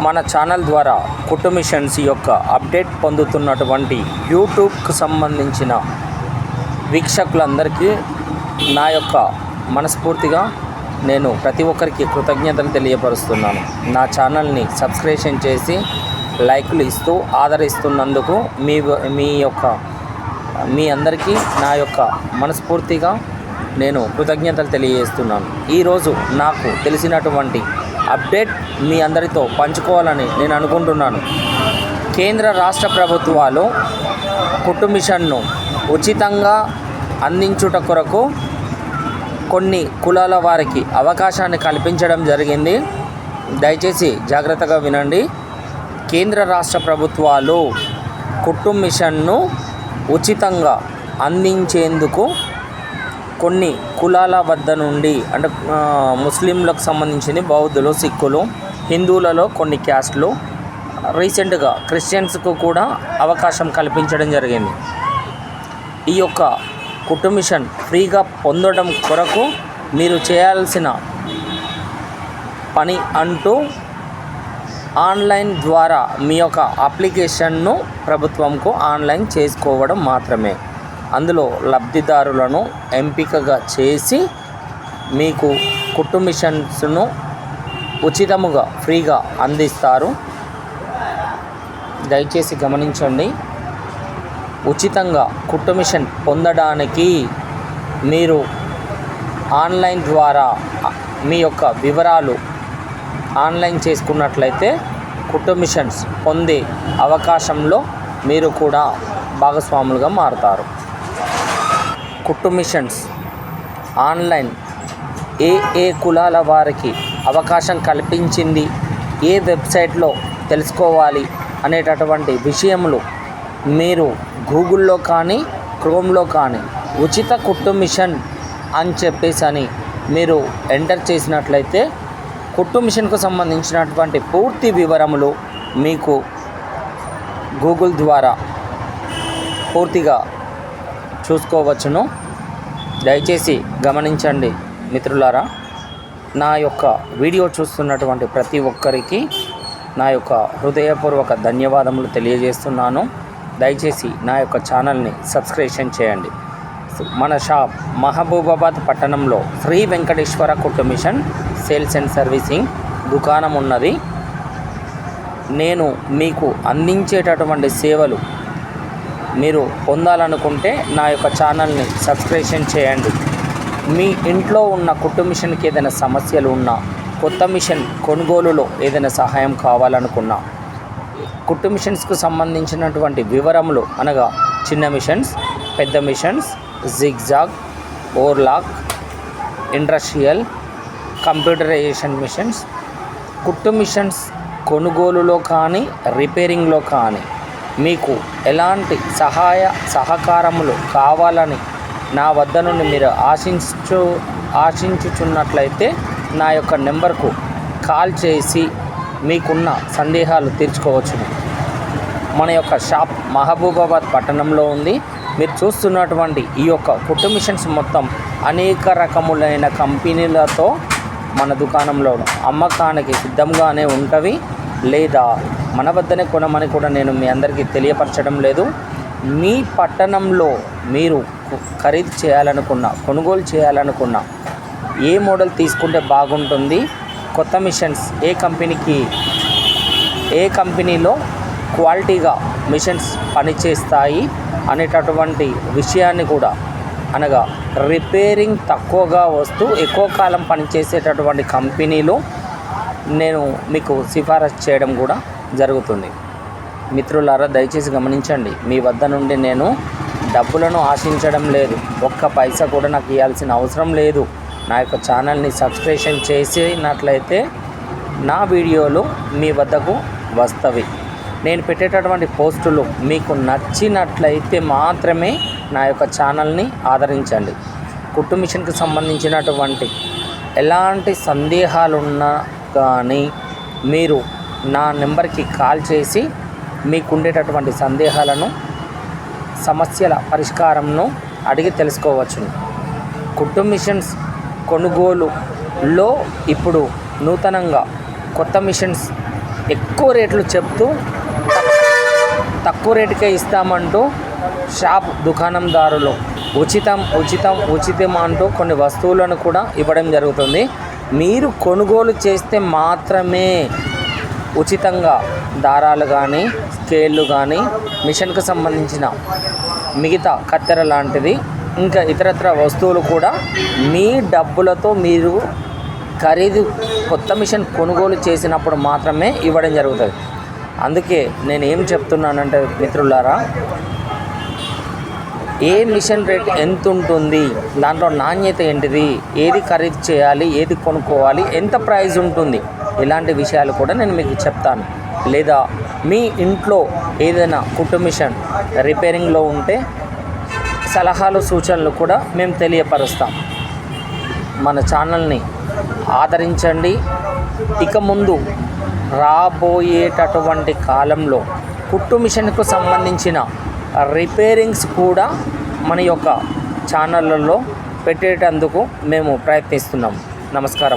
మన ఛానల్ ద్వారా కుట్టు మిషన్స్ యొక్క అప్డేట్ పొందుతున్నటువంటి యూట్యూబ్కు సంబంధించిన వీక్షకులందరికీ నా యొక్క మనస్ఫూర్తిగా నేను ప్రతి ఒక్కరికి కృతజ్ఞతలు తెలియపరుస్తున్నాను. నా ఛానల్ని సబ్స్క్రిప్షన్ చేసి లైకులు ఇస్తూ ఆదరిస్తున్నందుకు మీ అందరికీ నా యొక్క మనస్ఫూర్తిగా నేను కృతజ్ఞతలు తెలియజేస్తున్నాను. ఈరోజు నాకు తెలిసినటువంటి అప్డేట్ మీ అందరితో పంచుకోవాలని నేను అనుకుంటున్నాను. కేంద్ర రాష్ట్ర ప్రభుత్వాలు కుట్టు మిషన్ను ఉచితంగా అందించుట కొరకు కొన్ని కులాల వారికి అవకాశాన్ని కల్పించడం జరిగింది. దయచేసి జాగ్రత్తగా వినండి. కేంద్ర రాష్ట్ర ప్రభుత్వాలు కుట్టు మిషన్ను ఉచితంగా అందించేందుకు కొన్ని కులాల వద్ద నుండి అంటే ముస్లింలకు సంబంధించిన బౌద్ధులు, సిక్కులు, హిందువులలో కొన్ని క్యాస్ట్లు, రీసెంట్గా క్రిస్టియన్స్కు కూడా అవకాశం కల్పించడం జరిగింది. ఈ యొక్క కుట్టు మిషన్ ఫ్రీగా పొందడం కొరకు మీరు చేయాల్సిన పని అంటూ ఆన్లైన్ ద్వారా మీ యొక్క అప్లికేషన్ను ప్రభుత్వంకు ఆన్లైన్ చేసుకోవడం మాత్రమే. అందులో లబ్ధిదారులను ఎంపికగా చేసి మీకు కుట్టు మిషన్స్ను ఉచితముగా ఫ్రీగా అందిస్తారు. దయచేసి గమనించండి. ఉచితంగా కుట్టు మిషన్ పొందడానికి మీరు ఆన్లైన్ ద్వారా మీ యొక్క వివరాలు ఆన్లైన్ చేసుకున్నట్లయితే కుట్టు మిషన్స్ పొందే అవకాశంలో మీరు కూడా భాగస్వాములుగా మారుతారు. కుట్టు మిషన్స్ ఆన్లైన్ ఏ కులాల వారికి అవకాశం కల్పించింది, ఏ వెబ్సైట్లో తెలుసుకోవాలి అనేటటువంటి విషయములు మీరు గూగుల్లో కానీ క్రోమ్లో కానీ ఉచిత కుట్టు మిషన్ అని చెప్పేసి మీరు ఎంటర్ చేసినట్లయితే కుట్టు మిషన్కు సంబంధించినటువంటి పూర్తి వివరములు మీకు గూగుల్ ద్వారా పూర్తిగా చూసుకోవచ్చును. దయచేసి గమనించండి మిత్రులారా. నా యొక్క వీడియో చూస్తున్నటువంటి ప్రతి ఒక్కరికి నా యొక్క హృదయపూర్వక ధన్యవాదములు తెలియజేస్తున్నాను. దయచేసి నా యొక్క ఛానల్ని సబ్స్క్రిప్షన్ చేయండి. మన షాప్ మహబూబాబాద్ పట్టణంలో శ్రీ వెంకటేశ్వర కుట్టు మిషన్ సేల్స్ అండ్ సర్వీసింగ్ దుకాణం ఉన్నది. నేను మీకు అందించేటటువంటి సేవలు మీరు పొందాలనుకుంటే నా యొక్క ఛానల్ని సబ్స్క్రిప్షన్ చేయండి. మీ ఇంట్లో ఉన్న కుట్టు మిషన్కి ఏదైనా సమస్యలు ఉన్నా, కొత్త మిషన్ కొనుగోలులో ఏదైనా సహాయం కావాలనుకున్నా, కుట్టు మిషన్స్కు సంబంధించినటువంటి వివరములు అనగా చిన్న మిషన్స్, పెద్ద machines, zigzag, overlock, industrial, computerisation machines, కుట్టు మిషన్స్ కొనుగోలులో కానీ రిపేరింగ్లో కానీ మీకు ఎలాంటి సహకారములు కావాలని నా వద్ద నుండి మీరు ఆశించుచున్నట్లయితే నా యొక్క నెంబర్కు కాల్ చేసి మీకున్న సందేహాలు తీర్చుకోవచ్చును. మన యొక్క షాప్ మహబూబాబాద్ పట్టణంలో ఉంది. మీరు చూస్తున్నటువంటి ఈ యొక్క కుట్టు మిషన్స్ మొత్తం అనేక రకములైన కంపెనీలతో మన దుకాణంలో అమ్మకానికి సిద్ధంగానే ఉంటవి, లేదా మన వద్దనే కొనమని కూడా నేను మీ అందరికీ తెలియపరచడం లేదు. మీ పట్టణంలో మీరు ఖరీదు చేయాలనుకున్నా, కొనుగోలు చేయాలనుకున్నా, ఏ మోడల్ తీసుకుంటే బాగుంటుంది, కొత్త మిషన్స్ ఏ కంపెనీలో క్వాలిటీగా మిషన్స్ పనిచేస్తాయి అనేటటువంటి విషయాన్ని కూడా, అనగా రిపేరింగ్ తక్కువగా వస్తూ ఎక్కువ కాలం పనిచేసేటటువంటి కంపెనీలు నేను మీకు సిఫారసు చేయడం కూడా జరుగుతుంది. మిత్రులారా, దయచేసి గమనించండి. మీ వద్ద నుండి నేను డబ్బులను ఆశించడం లేదు. ఒక్క పైసా కూడా నాకు ఇవ్వాల్సిన అవసరం లేదు. నా యొక్క ఛానల్ని సబ్స్క్రిప్షన్ చేసినట్లయితే నా వీడియోలు మీ వద్దకు వస్తవి. నేను పెట్టేటటువంటి పోస్టులు మీకు నచ్చినట్లయితే మాత్రమే నా యొక్క ఛానల్ని ఆదరించండి. కుట్టు మిషన్కి సంబంధించినటువంటి ఎలాంటి సందేహాలున్నా కానీ మీరు నా నెంబర్కి కాల్ చేసి మీకుండేటటువంటి సందేహాలను, సమస్యల పరిష్కారంను అడిగి తెలుసుకోవచ్చును. కుట్టు మిషన్స్ కొనుగోలులో ఇప్పుడు నూతనంగా కొత్త మిషన్స్ ఎక్కువ రేట్లు చెప్తూ తక్కువ రేటుకే ఇస్తామంటూ షాప్ దుకాణందారులు ఉచితం అంటూ కొన్ని వస్తువులను కూడా ఇవ్వడం జరుగుతుంది. మీరు కొనుగోలు చేస్తే మాత్రమే ఉచితంగా దారాలు కానీ స్కేళ్ళు కానీ మిషన్కు సంబంధించిన మిగతా కత్తెర లాంటిది ఇంకా ఇతరత్ర వస్తువులు కూడా మీ డబ్బులతో మీరు ఖరీదు కొత్త మిషన్ కొనుగోలు చేసినప్పుడు మాత్రమే ఇవ్వడం జరుగుతుంది. అందుకే నేను ఏం చెప్తున్నానంటే మిత్రులారా, ఏ మిషన్ రేట్ ఎంత ఉంటుంది, దాంట్లో నాణ్యత ఏంటిది, ఏది ఖరీదు చేయాలి, ఏది కొనుక్కోవాలి, ఎంత ప్రైస్ ఉంటుంది, ఇలాంటి విషయాలు కూడా నేను మీకు చెప్తాను. లేదా మీ ఇంట్లో ఏదైనా కుట్టు మిషన్ రిపేరింగ్లో ఉంటే సలహాలు సూచనలు కూడా మేము తెలియపరుస్తాం. మన ఛానల్ని ఆదరించండి. ఇక ముందు రాబోయేటటువంటి కాలంలో కుట్టు మిషన్కు సంబంధించిన రిపేరింగ్స్ కూడా మన యొక్క ఛానళ్ళల్లో పెట్టేటందుకు మేము ప్రయత్నిస్తున్నాం. నమస్కారం.